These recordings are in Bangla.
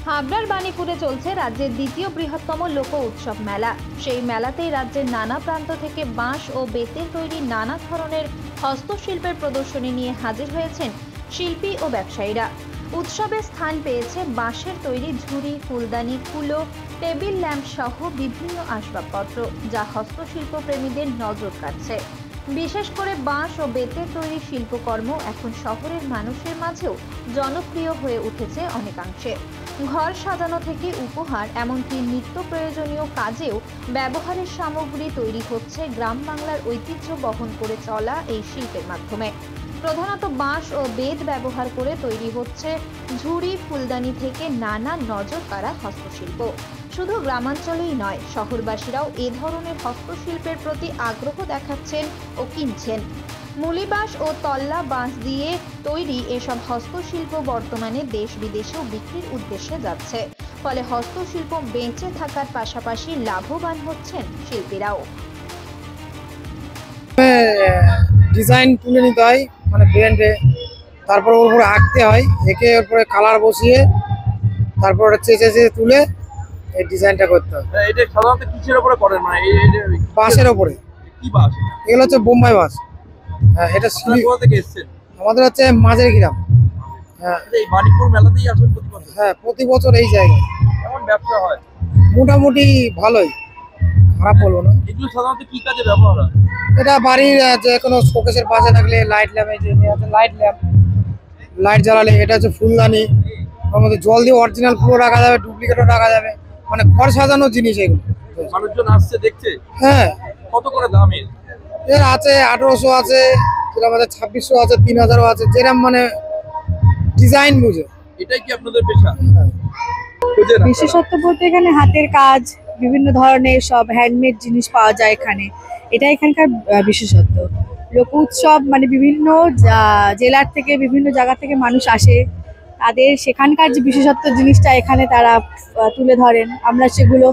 হাবড়ার বাণীপুরে চলছে রাজ্যের দ্বিতীয় বৃহত্তম লোক উৎসব মেলা। সেই মেলাতেই রাজ্যের নানা প্রান্ত থেকে বাঁশ ও বেতের তৈরি নানা ধরনের হস্তশিল্পের প্রদর্শনী নিয়ে হাজির হয়েছেন শিল্পী ও ব্যবসায়ীরা। উৎসবে স্থান পেয়েছে বাঁশের তৈরি ঝুড়ি, ফুলদানি, কুলো, টেবিল ল্যাম্প সহ বিভিন্ন আসবাবপত্র, যা হস্তশিল্প প্রেমীদের নজর কাড়ছে। বিশেষ করে বাঁশ ও বেতের তৈরি শিল্পকর্ম এখন শহরের মানুষের মাঝেও জনপ্রিয় হয়ে উঠেছে অনেকাংশে। ঘর সাজানো থেকে উপহার, এমনকি নিত্য প্রয়োজনীয় কাজেও ব্যবহারের সামগ্রী তৈরি হচ্ছে গ্রাম বাংলার ঐতিহ্য বহন করে চলা এই শিল্পের মাধ্যমে। প্রধানত বাঁশ ও বেত ব্যবহার করে তৈরি হচ্ছে ঝুড়ি, ফুলদানি থেকে নানা নজর কাড়া হস্তশিল্প। শুধু গ্রামাঞ্চলেই নয়, শহরবাসীরাও এ ধরনের হস্তশিল্পের প্রতি আগ্রহ দেখাচ্ছেন ও কিনছেন। মুলিবাঁশ ও তল্লা বাঁশ দিয়ে তৈরি এসব হস্তশিল্প বর্তমানে দেশ বিদেশেও বিক্রির উদ্দেশ্যে যাচ্ছে। ফলে হস্তশিল্প বেঁচে থাকার পাশাপাশি লাভবান হচ্ছেন শিল্পীরাও। ডিজাইন তুলে নিতে হয়, মানে ব্র্যান্ডে, তারপর ওর উপরে আঁকতে হয়, এঁকে ওর উপরে কালার বসিয়ে তারপর চেঁচে তুলে এই ডিজাইনটা করতে হয়। এটা সাধারণত কিসের উপরে করেন? মানে বাঁশের উপরে। কি বাঁশ? এগুলো হচ্ছে বোম্বাই বাঁশ। হ্যাঁ, এটা কোথা থেকে এসেছেন? আমাদের হচ্ছে মাঝের গ্রাম। হ্যাঁ, এই বাণীপুর মেলাতেই আসেন প্রতি বছর? হ্যাঁ, প্রতি বছর এই জায়গায়। কেমন ব্যবসা হয়? মোটামুটি ভালোই, খারাপ বলবো না। এগুলো সাধারণত কি কাজে ব্যবহার হয়? এটা বাড়ির যে কোনো শোকেসের পাশে থাকলে লাইট ল্যাম্প, এই যে লাইট ল্যাম্প, লাইট জ্বালালে। এটা হচ্ছে ফুলদানি, ওর মধ্যে জল দিয়ে অরিজিনাল ফুলও রাখা যাবে, ডুপ্লিকেটও রাখা যাবে, মানে ঘর সাজানোর জিনিস এগুলো। মানুষজন আসছে দেখছে? হ্যাঁ, কত করে দামের? এর আছে 1800 আছে, সেরকম আছে 2600 আছে, 3000ও আছে, যেরকম মানে ডিজাইন বুঝে। এটাই কি আপনাদের পেশা? বিশেষত্ব বলতে এখানে হাতের কাজ, বিভিন্ন ধরনের সব হ্যান্ডমেড জিনিস পাওয়া যায় এখানে। এটা এখানকার বিশেষত্ব। লোক উৎসব মানে বিভিন্ন জেলার থেকে, বিভিন্ন জায়গা থেকে মানুষ আসে, তাদের সেখানকার যে বিশেষত্ব জিনিসটা এখানে তারা তুলে ধরেন। আমরা সেগুলো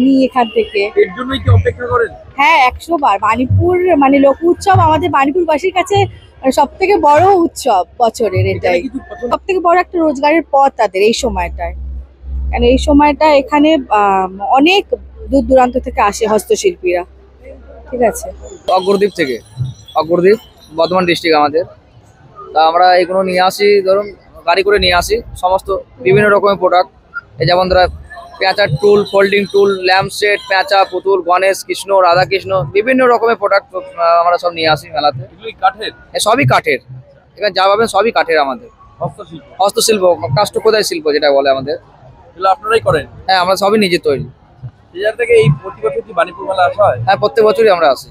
নিই এখান থেকে। এর জন্যই কি অপেক্ষা করেন? হ্যাঁ, 100 বার। বাণীপুর মানে লোক উৎসব আমাদের বাণীপুরবাসীর কাছে সব থেকে বড় উৎসব বছরের। এটাই সব থেকে বড় একটা রোজগারের পথ তাদের এই সময়টায়। কারণ এই সময়টা এখানে অনেক দূর দূরান্ত থেকে আসে হস্তশিল্পীরা। ঠিক আছে। অগ্রদ্বীপ থেকে, অগ্রদ্বীপ বর্ধমান ডিস্ট্রিক্ট আমাদের। তা আমরা এগুলো নিয়ে আসি, ধরুন গাড়ি করে নিয়ে আসি সমস্ত বিভিন্ন রকমের প্রোডাক্ট। এই যেমন ধরো পেঁচার টুল, ফোল্ডিং টুল, ল্যাম্প সেট, পেঁচা, পুতুল, গণেশ, কৃষ্ণ, রাধাকৃষ্ণ, বিভিন্ন রকমের প্রোডাক্ট আমরা সব নিয়ে আসি মেলাতে। এগুলো কাঠের? সবই কাঠের, এখানে যা পাবেন সবই কাঠের আমাদের। হস্তশিল্প, হস্তশিল্প, কাষ্ঠখোদাই শিল্প যেটা বলে আমাদের। এগুলো আপনারাই করেন? হ্যাঁ, আমরা সবই নিজে তৈরি। এই জায়গা থেকে এই প্রতি বছর কি বাণীপুর মেলা আসা হয়? হ্যাঁ, প্রত্যেক বছরই আমরা আসি।